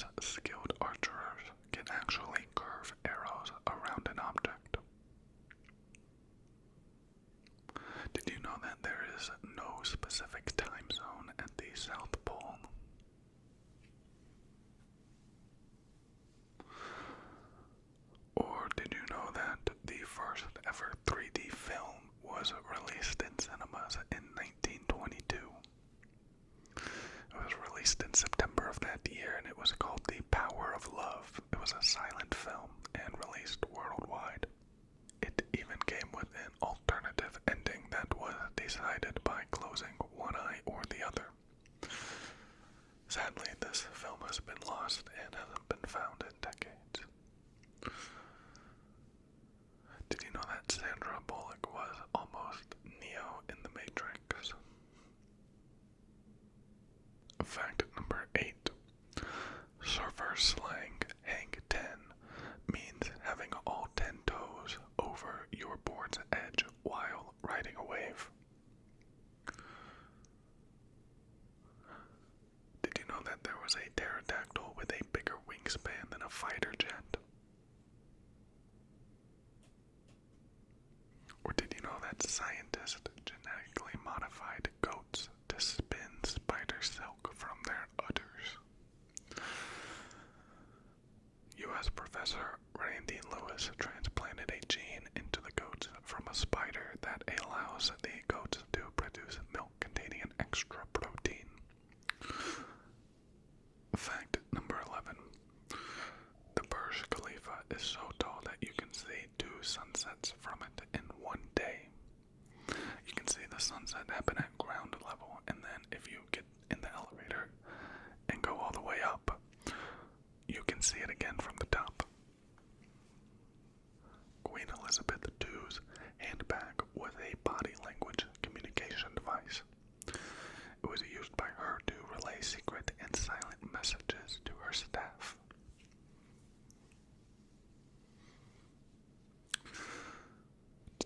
most skilled archers can actually curve arrows around an object. Did you know that there is no specific time zone at the South Pole? Or did you know that the first ever 3D film was released in cinemas in 1922? It was released in September of that year, and it was called The Power of Love. It was a silent film and released worldwide. It even came with an alternative ending that was decided by closing one eye or the other. Sadly, this film has been lost and hasn't been found in decades. Did you know that Sandra Bullock was almost Neo in The Matrix? Fact number 8. Surfer slang hang 10 means having all 10 toes over your board's edge while riding a wave. Did you know that there was a pterodactyl with a bigger wingspan than a fighter jet? Or did you know that scientists genetically modified goats to spin spider silk from their udders? U.S. Professor Randy Lewis transplanted a gene into the goats from a spider that allows the goats to produce milk containing an extra protein. Fact number 11. The Burj Khalifa is so tall that you can see 2 sunsets from it in one day. You can see the sunset happen at ground level, and then if you get in the elevator and go all the way up, you can see it again from the top. Queen Elizabeth II's handbag was a body language communication device. It was used by her to relay secret and silent messages to her staff.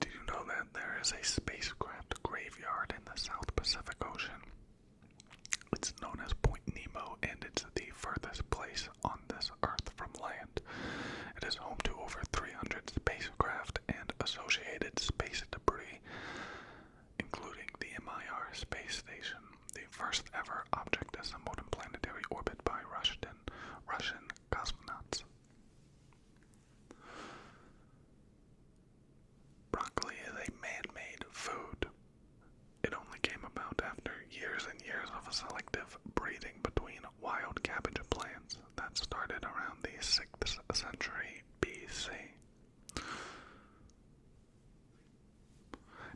Did you know that there is a spacecraft graveyard in the South Pacific Ocean? It's known as Point Nemo, and it's the furthest place on this Earth from land. It is home to over 300 spacecraft and associated space debris, including the Mir space station, the first ever object assembled in planetary orbit by Russian cosmonauts. Broccoli is a man-made food. It only came about after years and years of selective breeding between wild cabbage plants that started around the 6th century BC.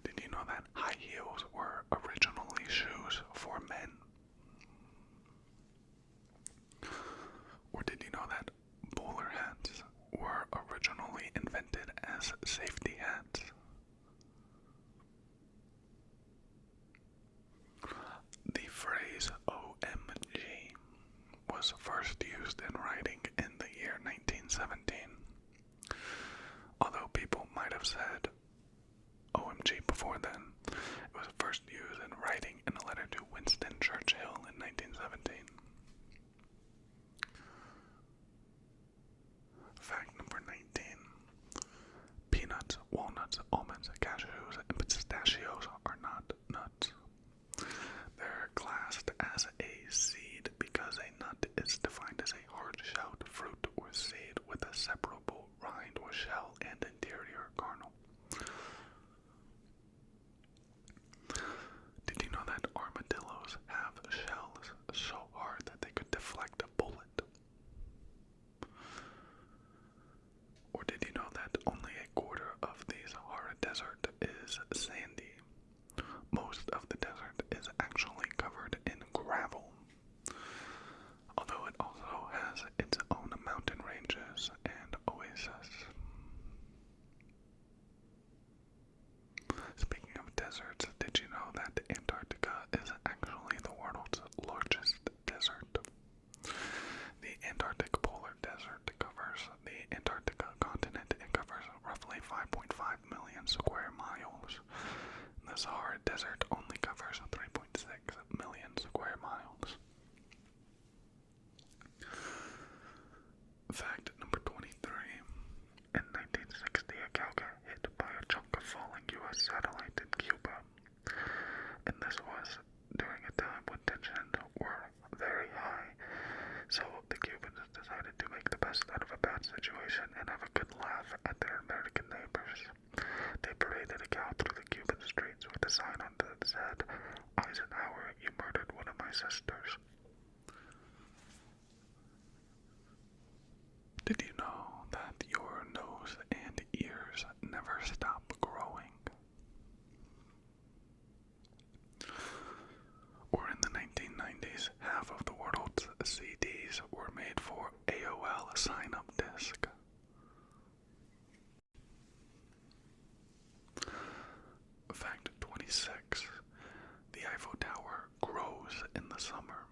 Did you know that high heels were originally shoes for men? Or did you know that bowler hats were originally invented as safety hats? The phrase OMG was first used in writing in the year 1917. Although people might have said OMG before then, it was first used in writing in a letter to Winston Churchill in 1917. Fact number 19. Peanuts situation and have a good laugh at their American neighbors. They paraded a cow through the Cuban streets with a sign on that said, "Eisenhower, you murdered one of my sisters." Did you know that your nose and ears never stop growing? Or in the 1990s, half of the world's CDs were made for AOL sign-up disc. Fact 26. The Eiffel Tower grows in the summer,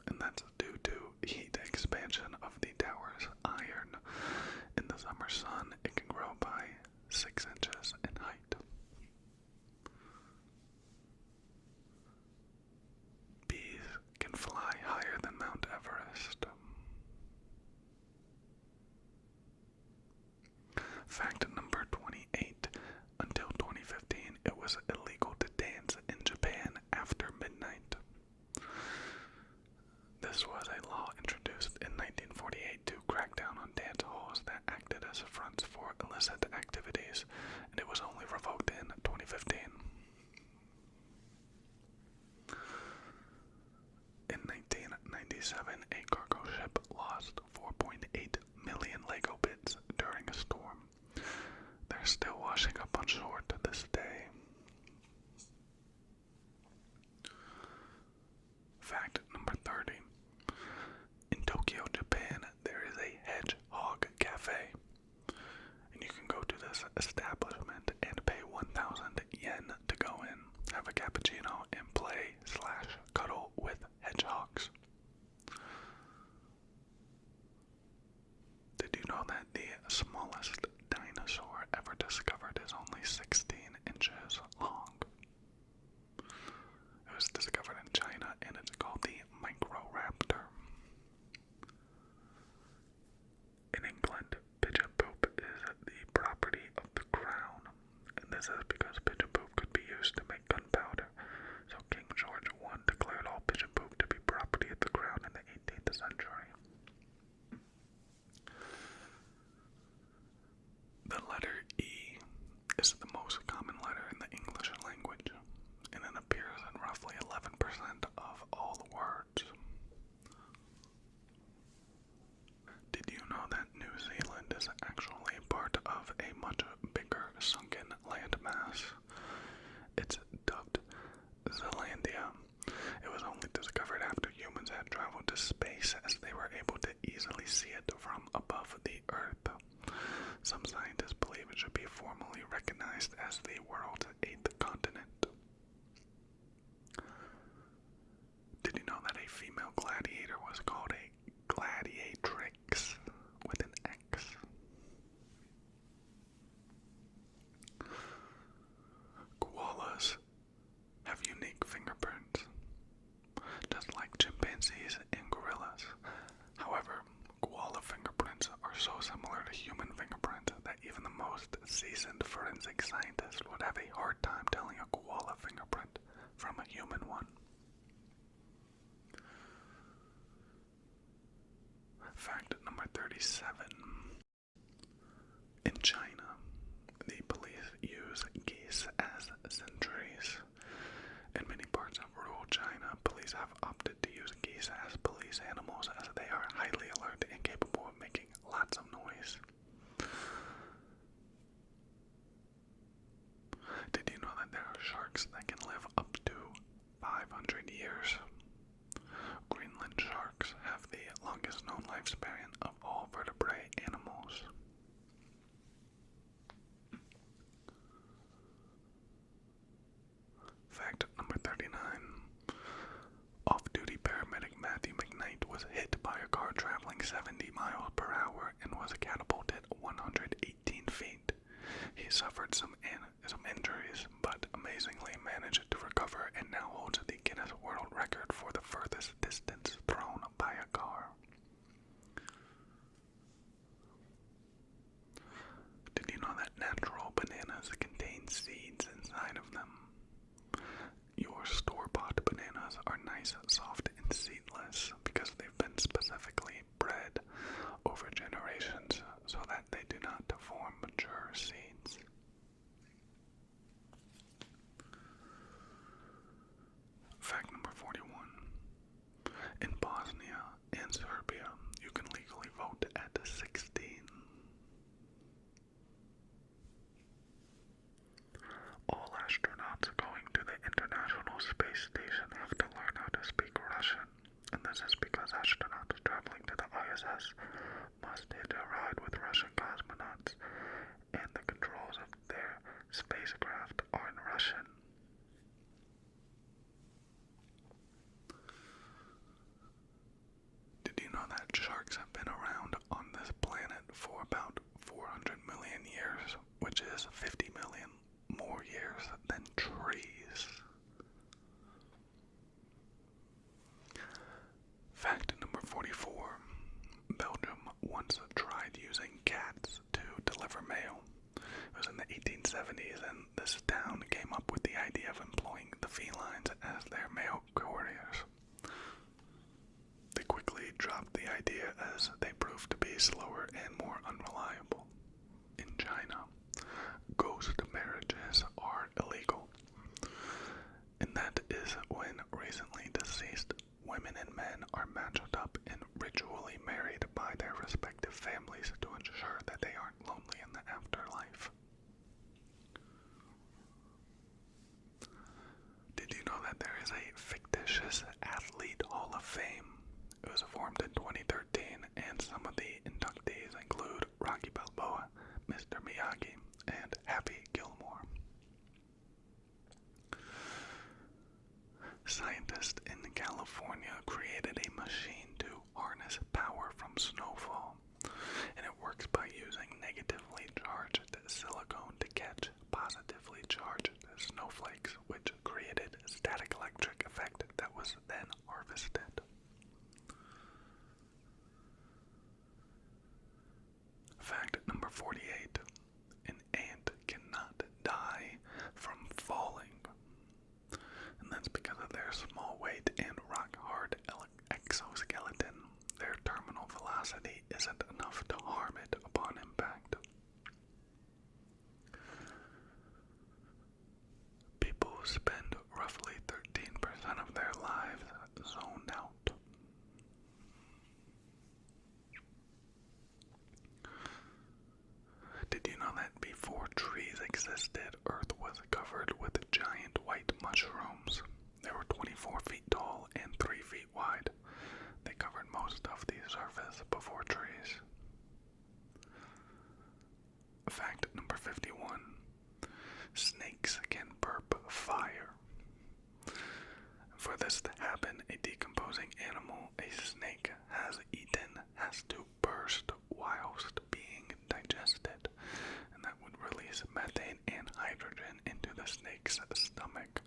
and that's due to heat expansion of the tower's iron. In the summer sun, it can grow by 6 inches in height. Bees can fly higher than Mount Everest. Fact number 28. Until 2015, it was illegal to dance in Japan after midnight. This was a law introduced in 1948 to crack down on dance halls that acted as fronts for illicit activities, and it was only revoked in 2015. In 1997, a cargo ship lost 4.8 million Lego bits during a storm. They're still washing up on shore to this day. Fact number 30. In Tokyo, Japan, there is a hedgehog cafe. And you can go to this establishment and pay 1,000 yen to go in, have a cappuccino, and play/cuddle with hedgehogs. Did you know that the smallest dinosaur ever discovered is only 16 inches long? It was discovered in China and it's called the Microraptor. In England, pigeon poop is the property of the crown, and this is because pigeon poop could be used to make gunpowder. So King George I declared all pigeon poop to be property of the crown in the 18th century. The letter E is the most common letter in the English language, and it appears in roughly 11% of all the words. Did you know that New Zealand is actually part of a much bigger sunken landmass? It's dubbed Zealandia. It was only discovered after humans had traveled to space, as they were able to easily see it from above the Earth. Some scientists believe it should be formally recognized as the world's 8th continent. Did you know that a female gladiator was called a gladiatrix with an X? Koalas have unique fingerprints, just like chimpanzees and gorillas. However, koala fingerprints are so similar to human fingerprints that even the most seasoned forensic scientist would have a hard time telling a koala fingerprint from a human one. Fact number 37. In China, the police use geese as sentries. In many parts of rural China, police have opted to use geese as police animals as they are highly alert and capable of making lots of noise. Did you know that there are sharks that can live up to 500 years? Greenland sharks have the longest known lifespan of all vertebrate animals. Fact number 39. Off-duty paramedic Matthew McKnight was hit by a car traveling 70 miles per hour and was catapulted 118 feet. He suffered some injuries, but amazingly managed to recover and now holds the Guinness World Record for the furthest distance thrown by a car. Did you know that natural bananas contain seeds inside of them? Your store-bought bananas are nice, soft, and seedless because they've been specifically bred over generations so that they do not form mature seeds. Fact number 41. In Bosnia and Serbia, you can legally vote at 16. All astronauts going to the International Space Station have to learn how to speak Russian, and this is because astronauts traveling to the ISS must hitch a ride with Russian cosmonauts, and the controls of their spacecraft are in Russian. Did you know that sharks have been around on this planet for about 400 million years, which is 50 million more years than trees? Fact number 44. Belgium once tried using cats to deliver mail. It was in the 1870s, and this town came up with the idea of employing the felines as their mail couriers. They quickly dropped the idea as they proved to be slower and more unreliable. In China, ghost marriages are illegal, and that is when recently deceased women and men are matched up and ritually married by their respective families to ensure that they aren't lonely in the afterlife. Did you know that there is a fictitious athlete hall of fame? It was formed in 2013, and some of the inductees include Rocky Balboa, Mr. Miyagi, and Happy Gilmore. Scientists in California created a machine to harness power from snowfall, and it works by using negatively charged silicone to catch positively charged snowflakes, which created a static electric effect that was then harvested. Fact number 48. An ant cannot die from falling. And that's because of their small weight and rock-hard exoskeleton. Their terminal velocity isn't enough to harm it upon impact. People spend roughly 13% of their lives zoned out. Did you know that before trees existed, Earth was covered with giant white mushrooms? They were 24 feet tall and 3 feet wide. They covered most of the surface before trees. Fact number 51. Snakes can burp fire. For this to happen, a decomposing animal a snake has eaten has to burst whilst being digested, and that would release methane and hydrogen into the snake's stomach.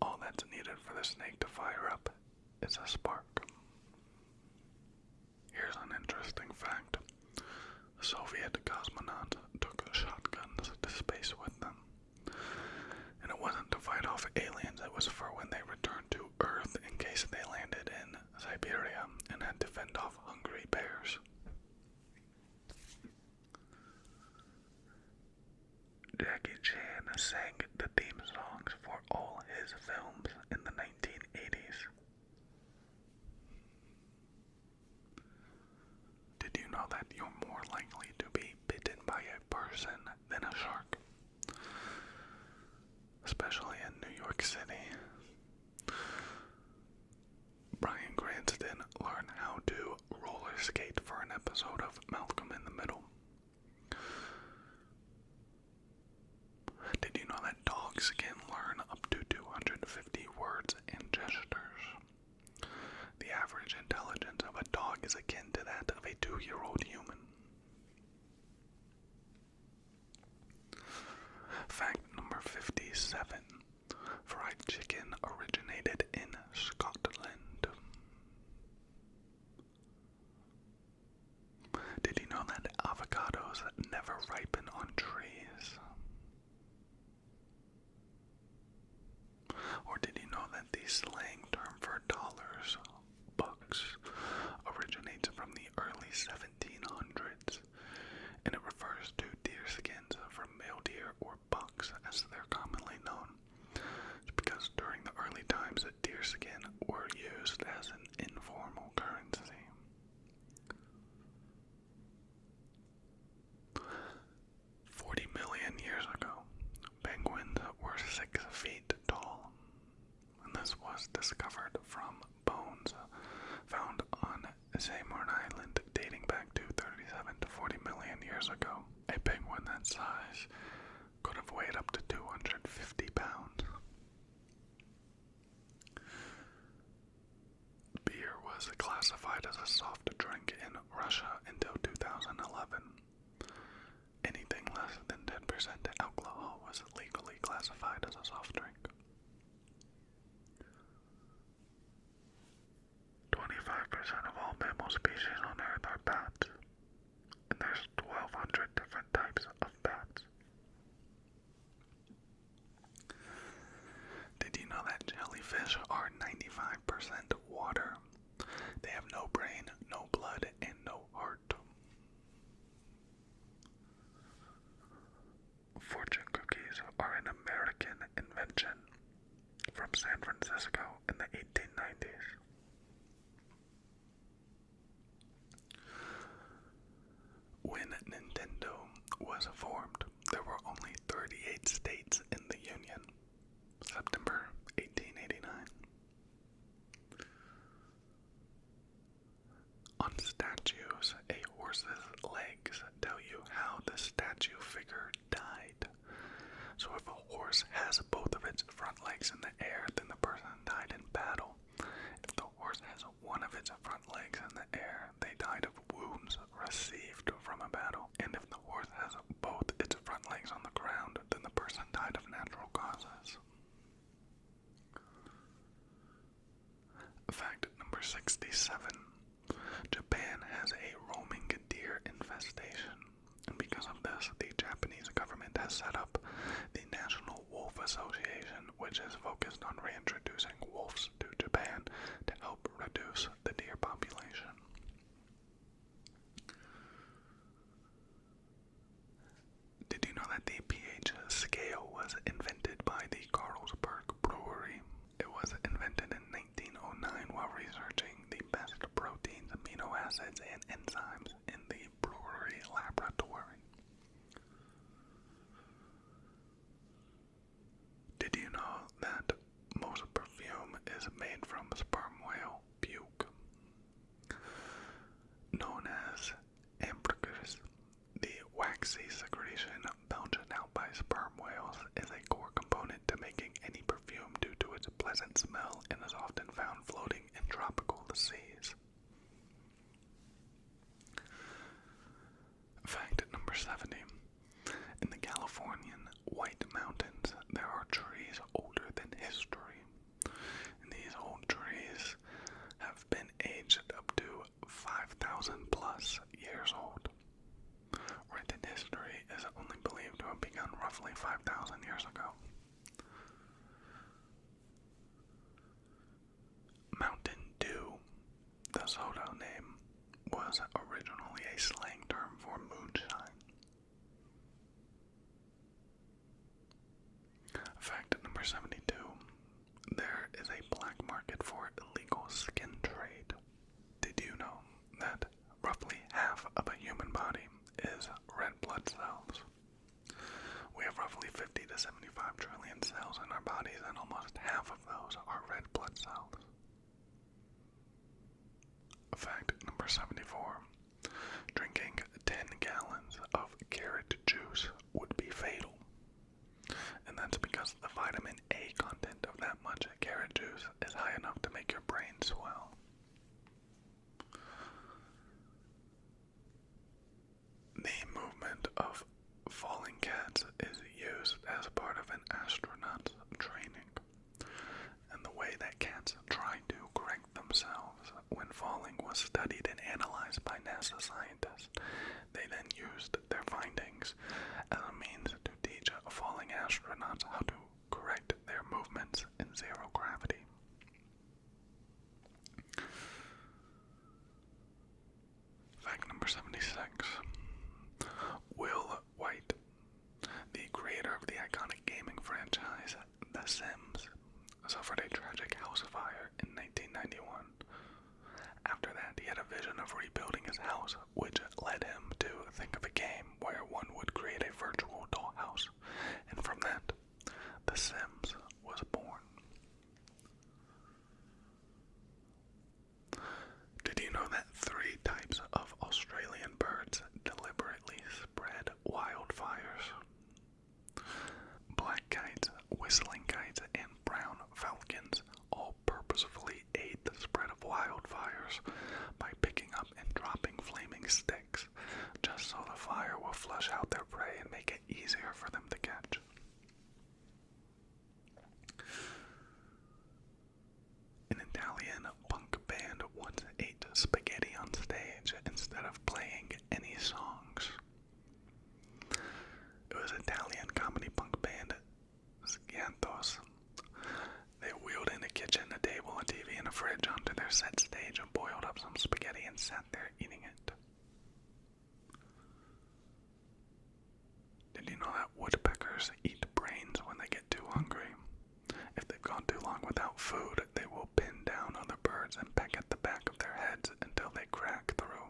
All that's needed for the snake to fire up is a spark. Here's an interesting fact. Soviet cosmonauts took shotguns to space with them. And it wasn't to fight off aliens, it was for when they returned to Earth in case they landed in Siberia and had to fend off hungry bears. Jackie Chan sang the theme songs for all his films in the 1980s. Did you know that you're more likely to be bitten by a person than a shark? Especially in New York City. Bryan Cranston learned how to roller skate for an episode of Malcolm in the Middle. Did you know that dogs can learn up to 250 words and gestures? The average intelligence of a dog is akin to that of a 2-year-old human. Fact number 57. Fried chicken originated in Scotland. Did you know that avocados never ripen on trees? Or did you know that the slang term for dollars, bucks, originates from the early 1700s? from bones found on Seymour Island dating back to 37 to 40 million years ago. A penguin that size could have weighed up to 250 pounds. Beer was classified as a soft drink in Russia until 2011. Anything less than 10% alcohol was legally classified as a soft drink. 25% of all mammal species on Earth are bats, and there's 1,200 different types of bats. Did you know that jellyfish are 95% water? They have no brain, no blood, and no heart. Fortune cookies are an American invention from San Francisco in the 1890s. When Nintendo was formed, there were only 38 states in the Union. September 1889. On statues, a horse's legs tell you how the statue figure died. So if a horse has both of its front legs in the air, then the person died in battle. If the horse has one of its front legs in the air, they died of wounds received from a battle. And if the horse has both its front legs on the ground, then the person died of natural causes. Fact number 67. Japan has a roaming deer infestation, and because of this, the Japanese government has set up the National Wolf Association, which is focused on reintroducing wolves to Japan to help reduce the deer population. Did you know that the pH scale was invented by the Carlsberg Brewery? It was invented in 1909 while researching the best proteins, amino acids, and enzymes in the brewery laboratory. Did you know that most perfume is made from sperm whale puke? Known as ambergris, the waxy secretion belched out by sperm whales is a core component to making any perfume due to its pleasant smell and is often found floating in tropical seas. Fact number 70. In the Californian White Mountains, there are trees older than history. And these old trees have been aged up to 5,000 plus years old. Written history is only believed to have begun roughly 5,000 years ago. Mountain Dew, the soda name, was originally a slang term for moonshine. Fact number 72. There is a black market for illegal skin trade. Did you know that roughly half of a human body is red blood cells? We have roughly 50 to 75 trillion cells in our bodies, and almost half of those are red blood cells. Fact number 74. Drinking 10 gallons of carrot juice would be fatal. And that's because the vitamin A content of that much carrot juice is high enough to make your brain swell. The movement of falling cats is used as part of an astronaut's training. And the way that cats try to correct themselves when falling was studied and analyzed by NASA scientists. They then used their findings as a means to teach falling astronauts how to correct their movements in zero gravity. Fact number 76. Will White, the creator of the iconic gaming franchise The Sims, suffered a tragic house fire in 1991. After that, he had a vision of rebuilding his house, which led him to think of a game where one would create a virtual dollhouse, and from that, The Sims was born. whistling kites, and brown falcons all purposefully aid the spread of wildfires by picking up and dropping flaming sticks, just so the fire will flush out their prey and make it easier for them to catch. An Italian punk band once ate spaghetti on stage instead of playing any songs. It was Italian comedy punk band Scientos. They wheeled in a kitchen, a table, a TV, and a fridge onto their set stage and boiled up some spaghetti and sat there eating it. Did you know that woodpeckers eat brains when they get too hungry? If they've gone too long without food, they will pin down other birds and peck at the back of their heads until they crack through.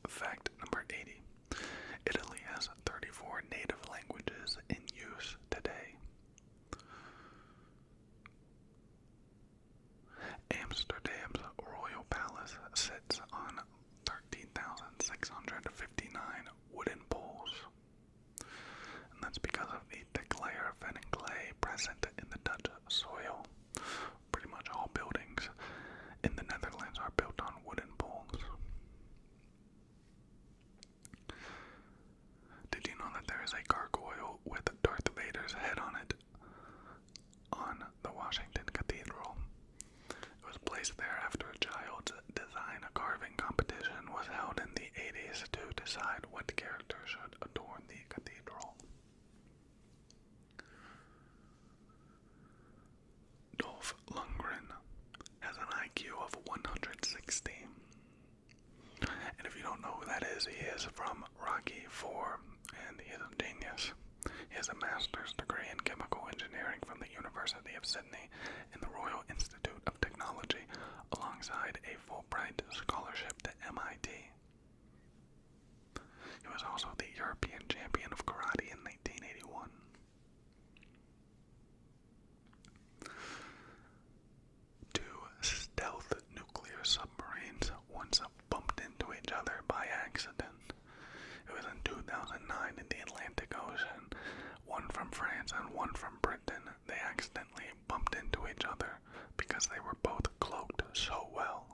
Fact number 80. Italy has 34 native languages in use today. Amsterdam's Royal Palace sits on 13,659 wooden poles. And that's because of the thick layer of fen and clay present in the Dutch soil. Pretty much all buildings in the Netherlands are built on wooden poles. Did you know that there is a gargoyle with Darth Vader's head on it on the Washington Cathedral? It was placed there after a child's design a carving competition was held in the 80s to decide what character should adorn the cathedral. Dolph Lundgren has an IQ of 160. And if you don't know who that is, he is from Rocky IV, and he is a genius. He has a master's degree in chemical engineering from the University of Sydney and the Royal Institute of Technology, alongside a Fulbright scholarship to MIT. He was also the European champion of karate in 1981. Two stealth nuclear submarines once bumped into each other by accident. It was in 2009 in the Atlantic Ocean. One from France and one from Britain. They accidentally bumped into each other because they were both cloaked so well.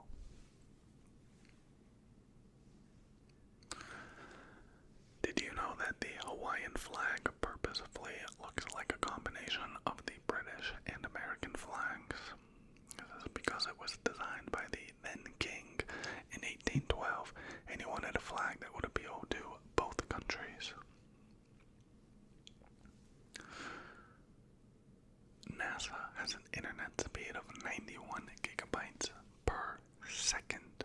Did you know that the Hawaiian flag purposefully looks like a combination of the British and American flags? This is because it was designed by the then king in 1812, and he wanted a flag that would appeal to both countries. NASA has an internet speed of 91 gigabytes per second.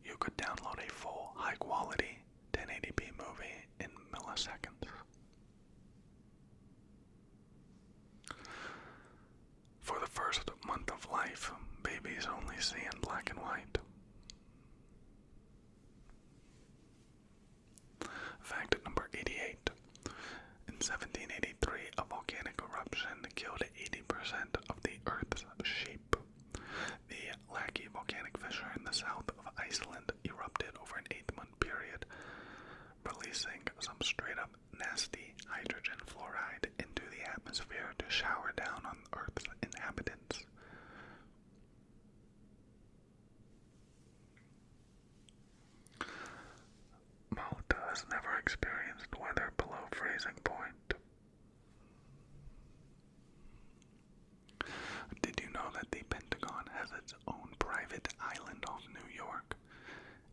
You could download a full, high-quality 1080p movie in milliseconds. For the first month of life, babies only see in black and white. Fact number 88. In 1783, a volcanic eruption killed 80% of the Earth's sheep. The Laki volcanic fissure in the south of Iceland erupted over an 8-month period, releasing some straight-up nasty hydrogen fluoride into the atmosphere to shower down on Earth's inhabitants. Malta has never experienced weather below freezing point. Did you know that the Pentagon has its own private island off New York?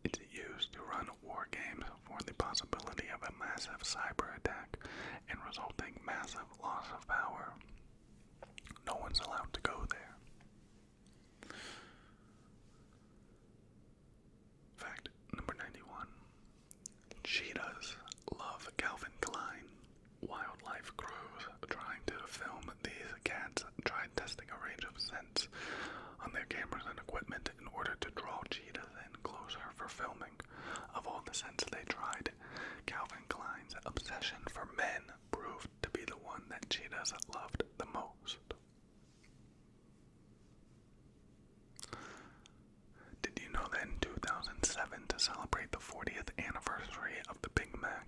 It's used to run war games for the possibility of a massive cyber attack and resulting massive loss of power. No one's allowed to go there. Fact number 91. Cheetahs love Calvin Klein. Wildlife crews trying to film these cats tried testing a range of scents on their cameras and equipment in order to draw cheetahs in closer for filming. Of all the scents they tried, Calvin Klein's obsession for men proved to be the one that cheetahs loved the most. Did you know that in 2007, to celebrate the 40th anniversary of the Big Mac,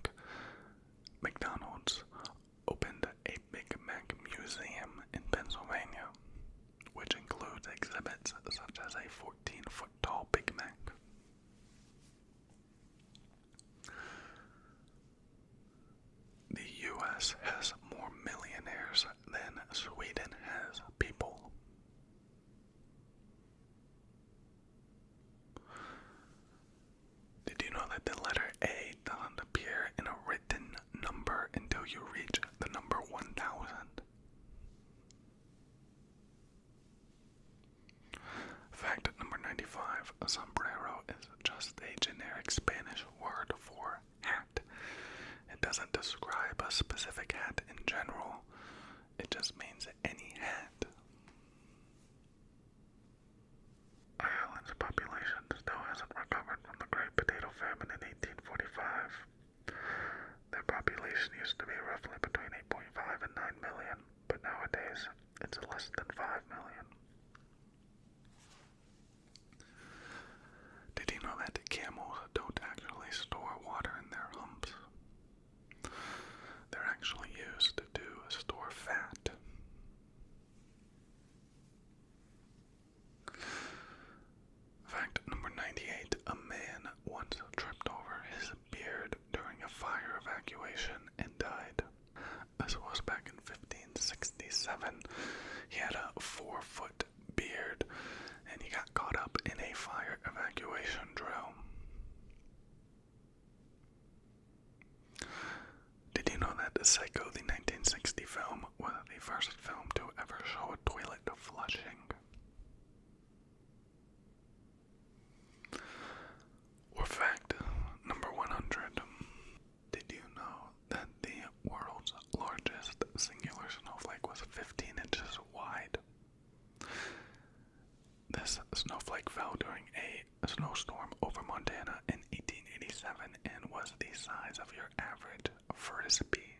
It's less than 5 million. Did you know that camels don't actually store water in their humps? They're actually used to store fat. Fact number 98. A man once tripped over his beard during a fire evacuation and died. This was back in 1567. He had a 4-foot beard and he got caught up in a fire evacuation drill. Did you know that Psycho, the 1960 film, was the first film to ever show a toilet flushing? Or fact number 100. Did you know that the world's largest singular snowflake was 15 inches wide? This snowflake fell during a snowstorm over Montana in 1887 and was the size of your average frisbee.